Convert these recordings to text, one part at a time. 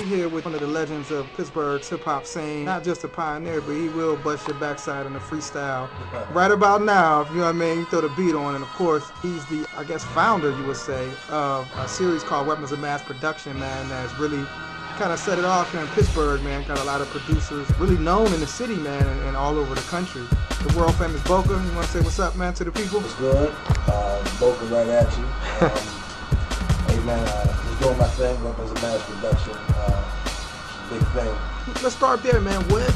We're here with one of the legends of Pittsburgh's hip-hop scene. Not just a pioneer, but he will bust your backside in the freestyle. Right about now, you know what I mean, you throw the beat on, and of course, he's the, I guess, founder, you would say, of a series called Weapons of Mass Production, man, that's really kind of set it off here in Pittsburgh, man. Got a lot of producers really known in the city, man, and all over the country. The world famous Boka, you want to say what's up, man, to the people? What's good? Boka right at you. Hey, man, just doing my thing, Weapons of Mass Production. Big thing. Let's start there, man. What,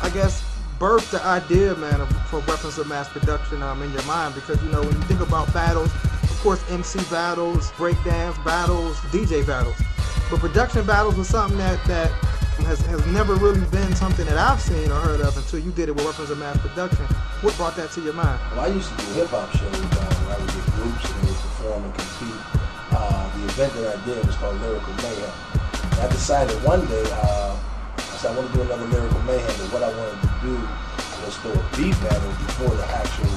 I guess, birthed the idea, man, for Weapons of Mass Production in your mind? Because, you know, when you think about battles, of course, MC battles, breakdance battles, DJ battles. But production battles was something that has never really been something that I've seen or heard of until you did it with Weapons of Mass Production. What brought that to your mind? Well, I used to do hip-hop shows where I would get groups and they would perform and compete. The event that I did was called Lyrical Mayhem. And I decided one day, I said I want to do another Lyrical Mayhem, but what I wanted to do was throw a beat battle before the actual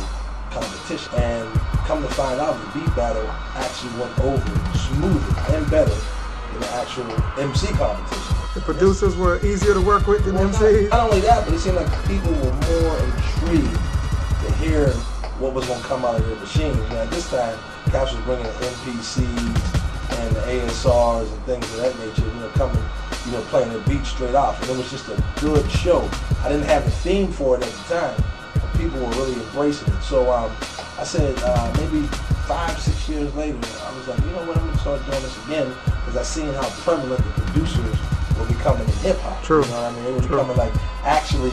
competition. And come to find out, the beat battle actually went over smoother and better than the actual MC competition. The producers were easier to work with than MCs? Not only that, but it seemed like people were more intrigued to hear what was going to come out of their machines. You know, at this time, Caps was bringing the MPCs and the ASRs and things of that nature, you know, coming, you know, playing the beat straight off. And it was just a good show. I didn't have a theme for it at the time, but people were really embracing it. So I said maybe 5-6 years later, I was like, you know what, I'm going to start doing this again, because I seen how prevalent the producers were becoming in hip-hop. True. You know what I mean? They were becoming like actually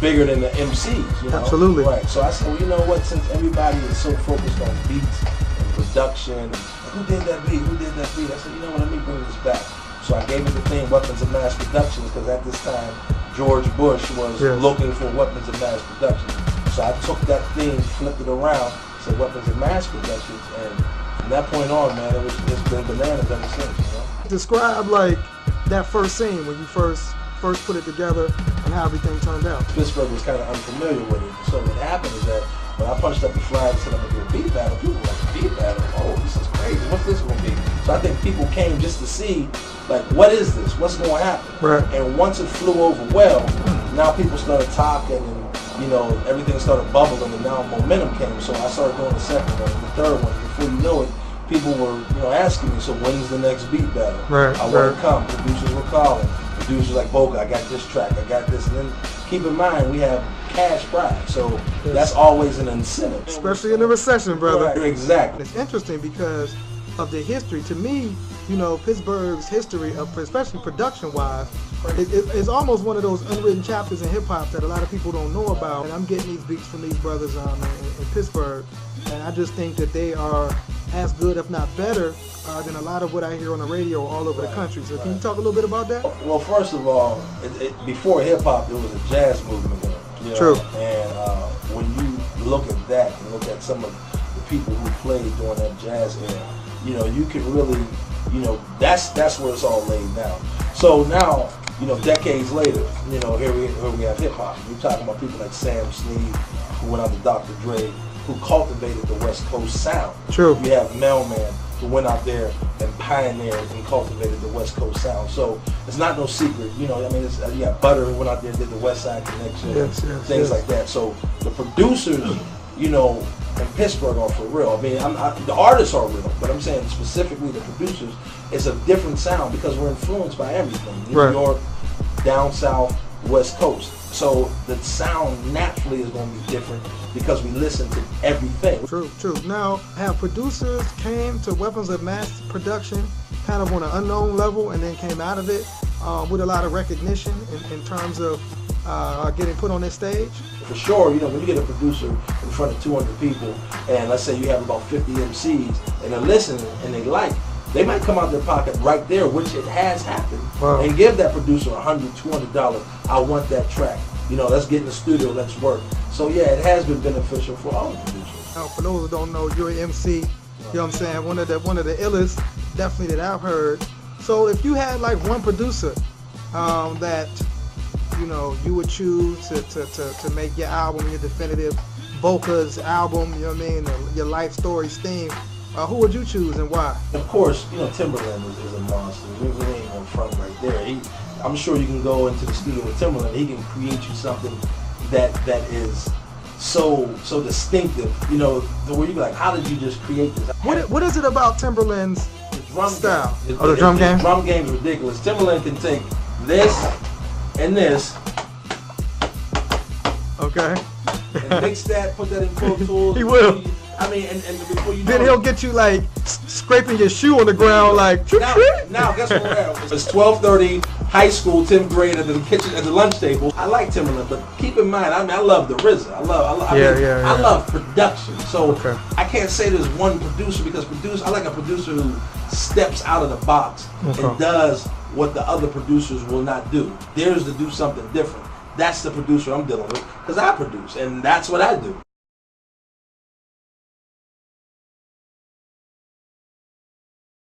bigger than the MCs, you know? Absolutely. Right. So I said, well, you know what, since everybody is so focused on beats and production, who did that beat? Who did that beat? I said, you know what, let me bring this back. So I gave it the theme Weapons of Mass Production, because at this time, George Bush was looking for Weapons of Mass Production. So I took that theme, flipped it around, said Weapons of Mass Productions, and from that point on, man, it's been bananas ever since, you know? Describe, like, that first scene when you first put it together and how everything turned out. Pittsburgh was kind of unfamiliar with it. So what happened is that when I punched up the flag and said I'm going to do a beat battle, people were like, beat battle? Oh, this is crazy. What's this going to be? So I think people came just to see, like, what is this? What's going to happen? Right. And once it flew over well, now people started talking and, you know, everything started bubbling and now momentum came. So I started doing the second one and the third one. Before you know it, people were, you know, asking me, so when's the next beat battle? Right. I want to come. Producers were calling. Producers like, Boka, I got this track, I got this. And then keep in mind, we have cash prize, so that's always an incentive. Especially in the recession, brother. Right, exactly. It's interesting because of the history. To me, you know, Pittsburgh's history, of, especially production-wise, it's almost one of those unwritten chapters in hip-hop that a lot of people don't know about. And I'm getting these beats from these brothers in Pittsburgh, and I just think that they are as good, if not better, than a lot of what I hear on the radio all over the country. So can you talk a little bit about that? Well, first of all, before hip-hop, it was a jazz movement. You know? True. And when you look at that and look at some of the people who played during that jazz era, you know, you can really, you know, that's where it's all laid down. So now, you know, decades later, you know, here we have hip-hop. We're talking about people like Sam Snead, who went out to Dr. Dre, who cultivated the West Coast sound. True. We have Mailman, who went out there and pioneered and cultivated the West Coast sound. So it's not no secret, you know. I mean, you got Butter, who went out there and did the West Side Connection, things like that. So the producers, you know, in Pittsburgh are for real. I mean, the artists are real, but I'm saying specifically the producers, it's a different sound because we're influenced by everything. New York, down south, West Coast. So the sound naturally is going to be different because we listen to everything. True, true. Now, have producers came to Weapons of Mass Production kind of on an unknown level and then came out of it with a lot of recognition in terms of getting put on this stage? For sure, you know, when you get a producer in front of 200 people and let's say you have about 50 MCs and they're listening and they might come out of their pocket right there, which it has happened, and give that producer $100, $200. I want that track. You know, let's get in the studio, let's work. So yeah, it has been beneficial for all the producers. Now, for those who don't know, you're an MC. You know what I'm saying? One of the illest, definitely, that I've heard. So if you had like one producer that, you know, you would choose to make your album, your definitive Boka's album, you know what I mean, your life stories theme, who would you choose and why? Of course, you know, Timberland is a monster. We ain't gonna front right there. I'm sure you can go into the studio with Timberland. He can create you something that is so distinctive. You know, where you be like, how did you just create this? What is it about Timberland's drum style? Game. The drum game? The drum game is ridiculous. Timberland can take this and this. Okay. And mix that, put that in Pro Tools. He will. I mean, and before you know then he'll get you like scraping your shoe on the ground, like. Now guess what? It's 12:30, high school, 10th grade at the kitchen at the lunch table. I like Timberland, but keep in mind, I mean, I love the RZA. I love production. So I can't say there's one producer because I like a producer who steps out of the box and does what the other producers will not do. Theirs to do something different. That's the producer I'm dealing with because I produce, and that's what I do.